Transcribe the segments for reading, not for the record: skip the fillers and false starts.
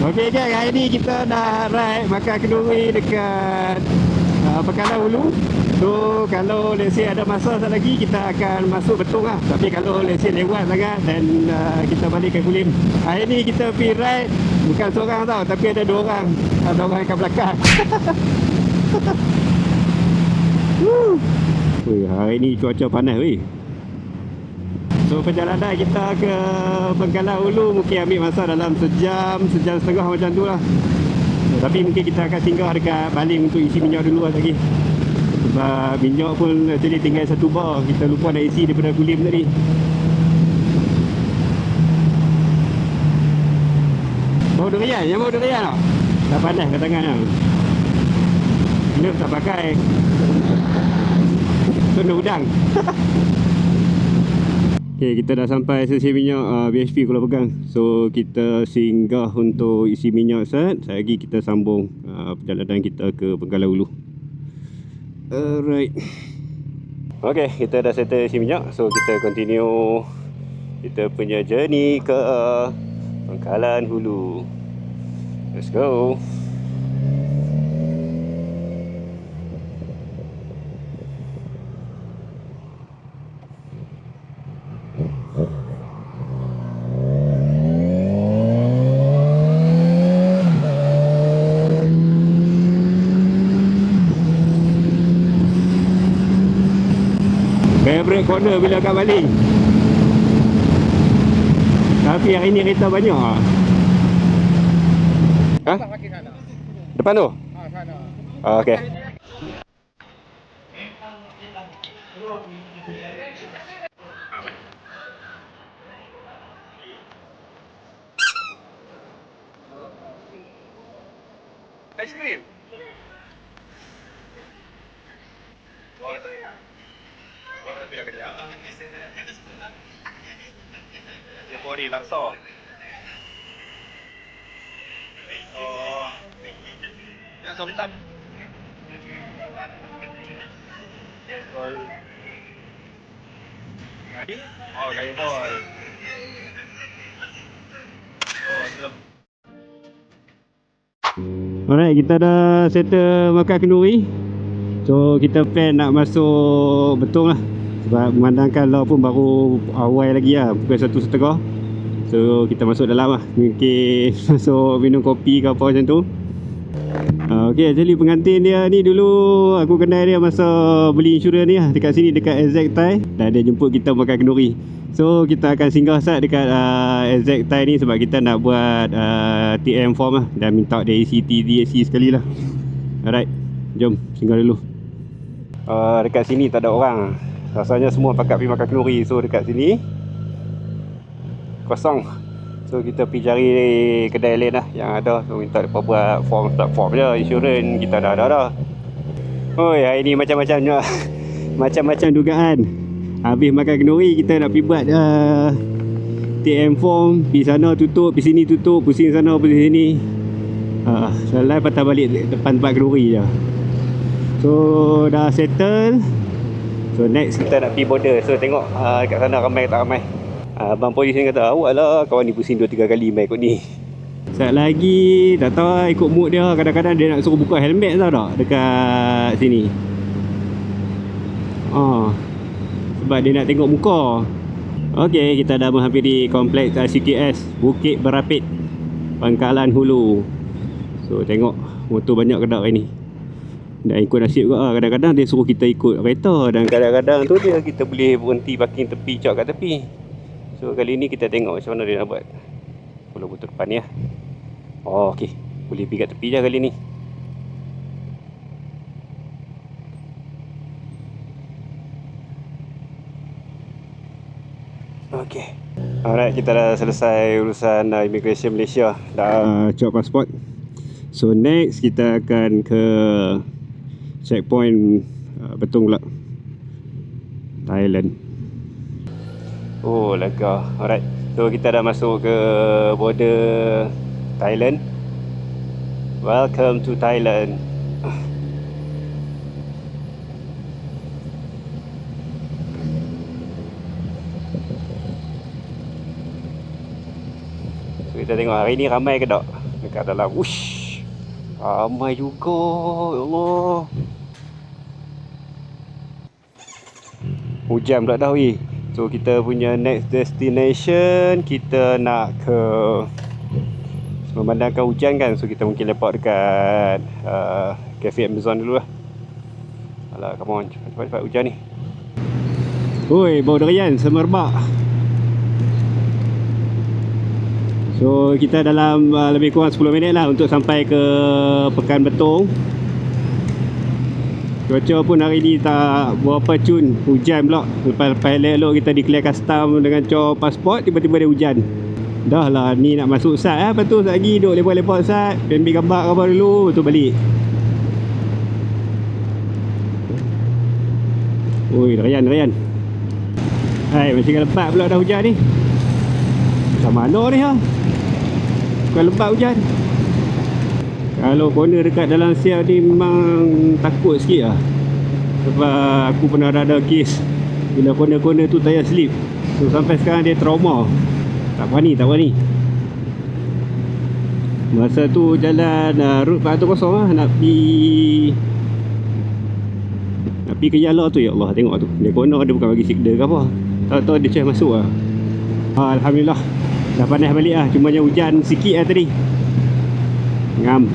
Okey gang, hari ni kita nak ride makan kenduri dekat Bekalan Hulu. So kalau let's say ada masa sekejap lagi kita akan masuk Betong lah. Tapi kalau let's say lewat sangat dan kita balik ke Kulim. Hari ni kita pergi ride bukan seorang tau, tapi ada 2 orang. Ada orang kat belakang. Wih, hari ni cuaca panas weh. So perjalanan kita ke Bekalan Hulu mungkin ambil masa dalam sejam setengah macam tu lah. Tapi mungkin kita akan singgah dekat Baling untuk isi minyak dulu lagi. Sebab minyak pun jadi tinggal 1 bar. Kita lupa nak isi daripada Kulim tadi. Bau durian, yang bau durian tau. Dah panas ke tangan tau. Nerf tak pakai. Kena udang. Okay, kita dah sampai stesen minyak BHP Kuala Pegang. So kita singgah untuk isi minyak set. Sekejap lagi kita sambung perjalanan kita ke Bekalan Hulu. Alright. Okay, kita dah settle isi minyak. So kita continue kita punya journey ke Bekalan Hulu. Let's go. Favorite corner bila kat Baling. Tapi hari ni kereta banyak lah. Ha? Depan tu? Sana. Okey. Aiskrim. Dia body laksa. Oh. Yang somtam. Oh, kayu boy. Alright, kita dah settle makan kenduri. So kita plan nak masuk Betong lah. Sebab memandangkan law pun baru awal lagi lah, pukul 1.30. So kita masuk dalam lah. Mungkin masuk minum kopi ke apa macam tu. Okay, actually pengantin dia ni dulu aku kenal dia masa beli insurans ni lah, dekat sini, dekat Exact Thai. Dan dia jemput kita makan kenduri. So kita akan singgah sat dekat Exact Thai ni sebab kita nak buat TM form lah. Dan minta dia isi TDSC sekali lah. Alright, jom singgah dulu. Dekat sini tak ada orang. Rasanya semua pakat pergi makan kenduri. So dekat sini kosong. So kita pergi cari kedai lain lah yang ada. So minta mereka buat form je. Insurans kita dah ada. Oi, hari ni macam-macam je. Macam-macam dugaan. Habis makan kenduri kita nak pergi buat TM form. Pergi sana tutup, pergi sini tutup, pusing sana pusing sini. Selai patah balik depan tempat kenduri je. So dah settle. So next kita nak pergi border. So tengok kat sana ramai tak ramai. Abang polis ni kata, awak lah kawan ni pusing 2-3 kali main ikut ni. Sekejap lagi tak tahu lah, ikut mood dia. Kadang-kadang dia nak suruh buka helmet tau tak, dekat sini. Sebab dia nak tengok muka. Ok, kita dah menghampiri kompleks CKS Bukit Berapit, Bekalan Hulu. So tengok motor banyak kedap hari ni. Dan ikut nasib juga lah. Kadang-kadang dia suruh kita ikut kereta. Dan kadang-kadang tu dia kita boleh berhenti parking tepi, cak kat tepi. So kali ni kita tengok macam mana dia nak buat. Kalau motor depan ni lah. Oh ok, boleh pergi kat tepi je kali ni. Ok, alright, kita dah selesai urusan immigration Malaysia. Dah cop pasport. So next kita akan ke checkpoint Betong pula, Thailand. Oh lega. Alright, so kita dah masuk ke border Thailand. Welcome to Thailand. So kita tengok hari ni ramai ke tak. dekat dalam. Ush, ramai juga, ya Allah. Hujan pula dah weh. So kita punya next destination, kita nak ke memandangkan hujan kan. So kita mungkin lepak dekat Cafe Amazon dulu lah. Alah, come on, cepat-cepat hujan ni. Oi, bau durian semerbak. So kita dalam lebih kurang 10 minit lah untuk sampai ke Pekan Betong. Cuaca pun hari ni tak berapa cun, hujan pula. Lepas elok kita declare custom dengan cor pasport, tiba-tiba dia hujan. Dah lah, ni nak masuk sat lah. Lepas tu sat lagi duduk lepak-lepak sat, ambil gambar dulu, lepas tu balik. Oi, durian. Hai, macam lebat pula dah hujan ni. Macam mana ni ha? Bukan lebat hujan. Kalau corner dekat dalam siap ni memang takut sikit lah. Sebab aku pernah ada kes bila corner-corner tu tayar slip. So sampai sekarang dia trauma. Tak berani. Masa tu jalan route 400 lah, nak pergi ke Yala tu, ya Allah, tengok tu. Dia corner dia bukan bagi signal ke apa. Tahu-tahu dia cari masuk lah. Alhamdulillah dah panas balik lah. Cuma hujan sikit lah tadi. Ngam.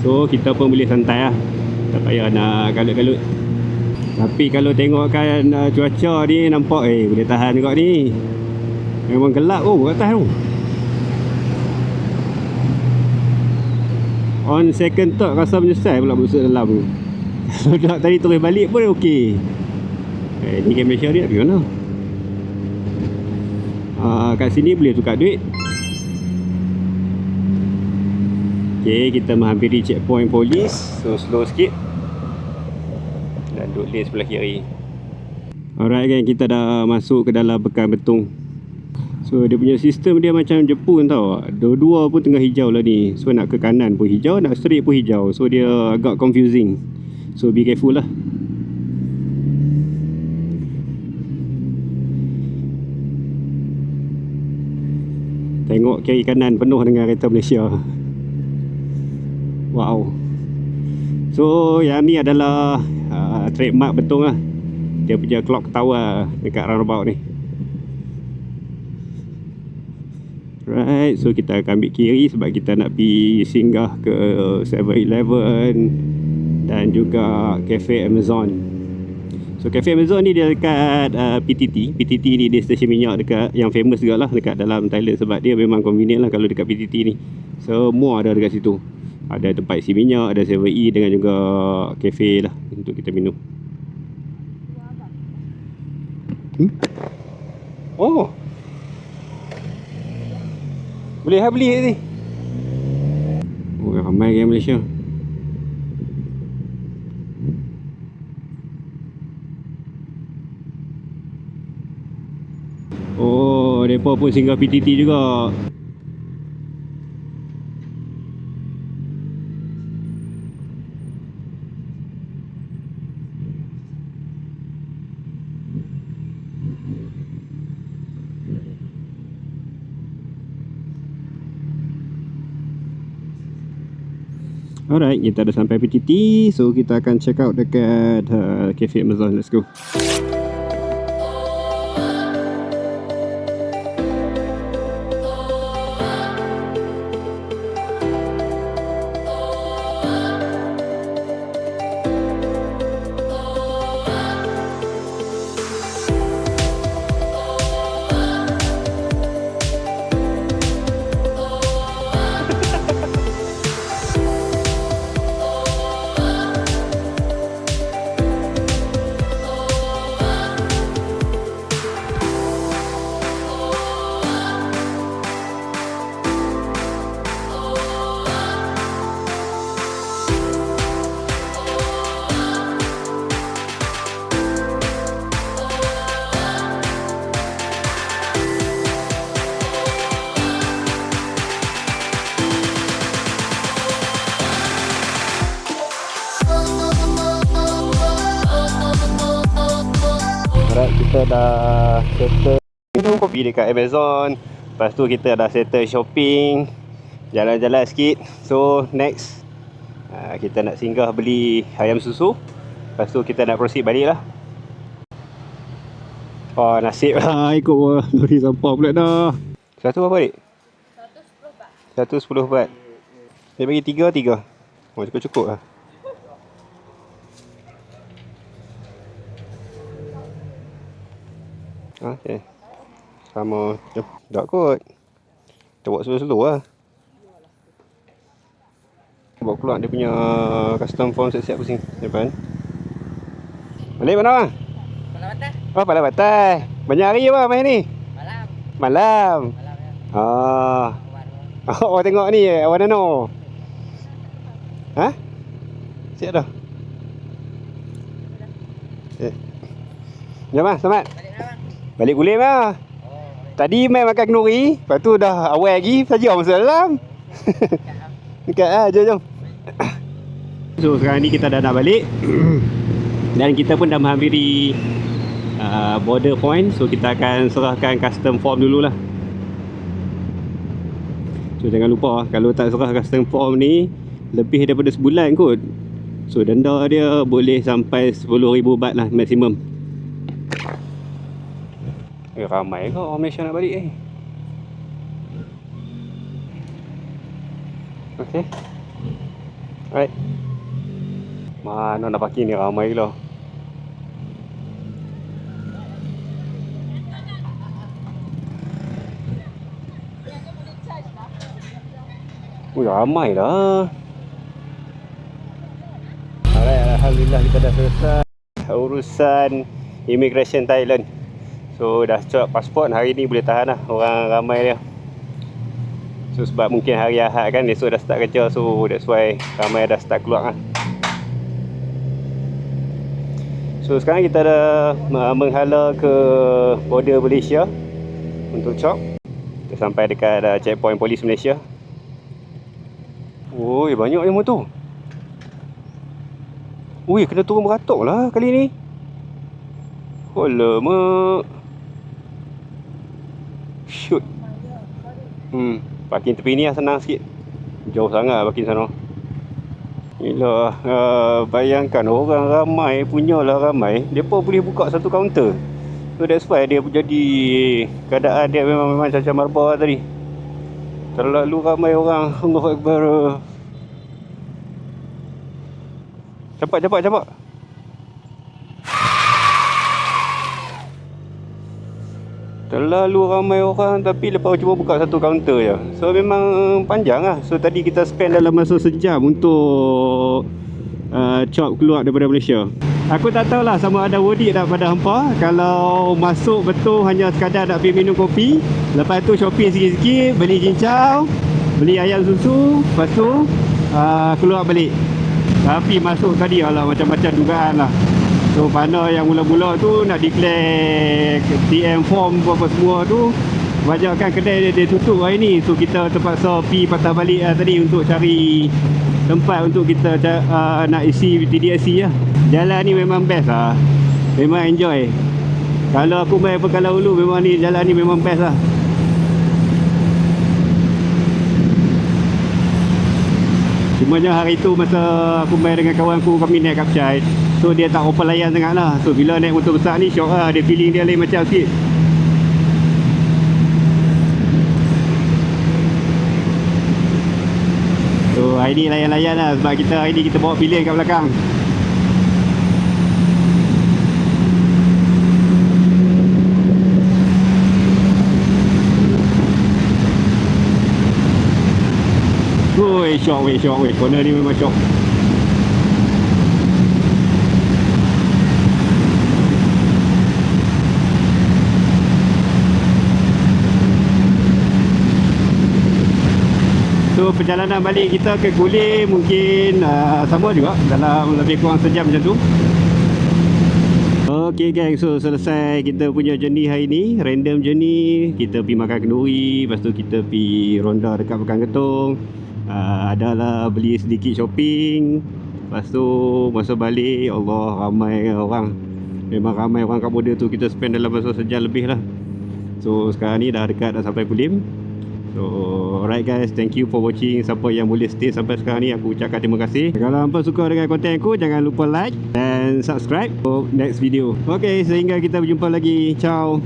So kita pun boleh santai lah, tak payah nak kalut-kalut. Tapi kalau tengokkan cuaca ni, nampak boleh tahan juga ni. Memang gelap kat atas tu. On second thought rasa menyesal pula masuk dalam tu. Kalau tadi terus balik pun okey. Ni game Malaysia ni nak pergi mana? Kat sini boleh tukar duit. Okay, kita menghampiri checkpoint polis. So slow sikit. Dan duduk lane sebelah kiri. Alright kan, kita dah masuk ke dalam Pekan Betong. So dia punya sistem dia macam Jepun tau. Dua-dua pun tengah hijau lah ni. So nak ke kanan pun hijau, nak straight pun hijau. So dia agak confusing. So be careful lah. Tengok kiri kanan penuh dengan kereta Malaysia. Wow. So yang ni adalah trademark Betong lah. Dia punya clock tower dekat roundabout ni. Right, so kita akan ambil kiri sebab kita nak pergi singgah ke 7-Eleven dan juga Cafe Amazon. So Cafe Amazon ni dia dekat PTT. PTT ni dia stesen minyak dekat yang famous juga lah dekat dalam Thailand, sebab dia memang convenient lah kalau dekat PTT ni. Semua ada dekat situ. Ada tempat isi minyak, ada 7E dengan juga kafe lah untuk kita minum. Oh, boleh beli ni. Oh, ramai orang Malaysia. Oh, mereka pun singgah PTT juga. Alright, kita dah sampai PTT. So kita akan check out dekat Cafe Amazon. Let's go. Alright, kita dah settle minum kopi dekat Amazon. Lepas tu kita dah settle shopping. jalan-jalan sikit. So next kita nak singgah beli ayam susu. Lepas tu kita nak proceed balik lah. Oh nasib lah ikut lori sampah pula dah. Satu berapa dik? 110 baht. Dia bagi 3. Oh cukup lah. Okay. Sama. Tak kot. Kita buat slow-slow lah. Bawa keluar dia punya custom form siap-siap pusing depan. Balik mana bang? Malam atas. Oh pada batai. Banyak hari apa main ni? Malam. Malam. Malam ya. Ah. Awan. Oh tengok ni awan nano. Ha? Siap dah. Jom bang, selamat. Balik mana bang? Balik Gulim lah. Oh. Tadi main makan kenduri, lepas tu dah awal lagi, saja masuk dalam. Dekat lah, jom. So sekarang ni kita dah nak balik. Dan kita pun dah menghampiri border point. So kita akan serahkan custom form dululah. So jangan lupa, kalau tak serah custom form ni lebih daripada sebulan kot. So denda dia boleh sampai 10,000 baht lah maksimum. Ramai ke orang Malaysia nak balik Okay. Alright. Mana nak parking ni, ramai gila. Ramai dah. Alright, alhamdulillah kita dah selesai urusan immigration Thailand. So dah cop pasport, hari ni boleh tahan lah, orang ramai dia. So sebab mungkin hari Ahad kan, esok dah start kerja, so that's why ramai dah start keluar lah. So sekarang kita dah menghala ke border Malaysia untuk cop. Kita sampai dekat checkpoint polis Malaysia. Oi, banyak yang motor. Ui, kena turun beratok lah kali ni. Alamak. Shoot. Parking tepi ni lah senang sikit. Jauh sangat parking sana. Yelah, bayangkan orang ramai, punyalah ramai, mereka boleh buka satu kaunter. So that's why dia jadi, keadaan dia memang macam marbah tadi. Terlalu ramai orang. Allahu Akbar. Cepat. Terlalu ramai orang, tapi lepas cuba buka satu kaunter je. So memang panjang lah. So tadi kita spend dalam masa sejam untuk chop keluar daripada Malaysia. Aku tak tahulah sama ada worth it tak pada hampa. Kalau masuk betul hanya sekadar nak pergi minum kopi, lepas tu shopping sikit-sikit, beli cincau, beli ayam susu, lepas tu keluar balik. Tapi masuk tadi lah macam-macam dugaan lah. So mana yang mula-mula tu nak declare TM form apa semua tu, banyakkan kedai dia tutup hari ni. So kita terpaksa pergi patah balik lah tadi untuk cari tempat untuk kita nak isi TDSC lah. Jalan ni memang best lah, memang enjoy. Kalau aku main Pekanbaru dulu, memang ni jalan ni memang best lah. Cumanya hari tu masa aku main dengan kawan aku, kami naik Kapcai, so dia tak open layan sangat lah. So bila naik motor besar ni syok lah, dia feeling dia lain macam sikit. So hari ni layan-layan lah, sebab hari ni kita bawa pilihan kat belakang. Syok weh. Corner ni memang syok. So perjalanan balik kita ke Gulim mungkin sama juga, dalam lebih kurang sejam macam tu. Okay guys, so selesai kita punya journey hari ni, random journey. Kita pergi makan kenduri, lepas tu kita pergi ronda dekat Pekan Getong. Adalah beli sedikit shopping. Lepas tu masa balik, Allah, ramai orang. Memang ramai orang kat border tu. Kita spend dalam masa sejam lebih lah. So sekarang ni dah dekat, dah sampai Gulim. So alright guys, thank you for watching. Siapa yang boleh stay sampai sekarang ni, aku ucapkan terima kasih. Kalau hampa suka dengan konten aku, jangan lupa like dan subscribe for next video. Okay, sehingga kita berjumpa lagi. Ciao.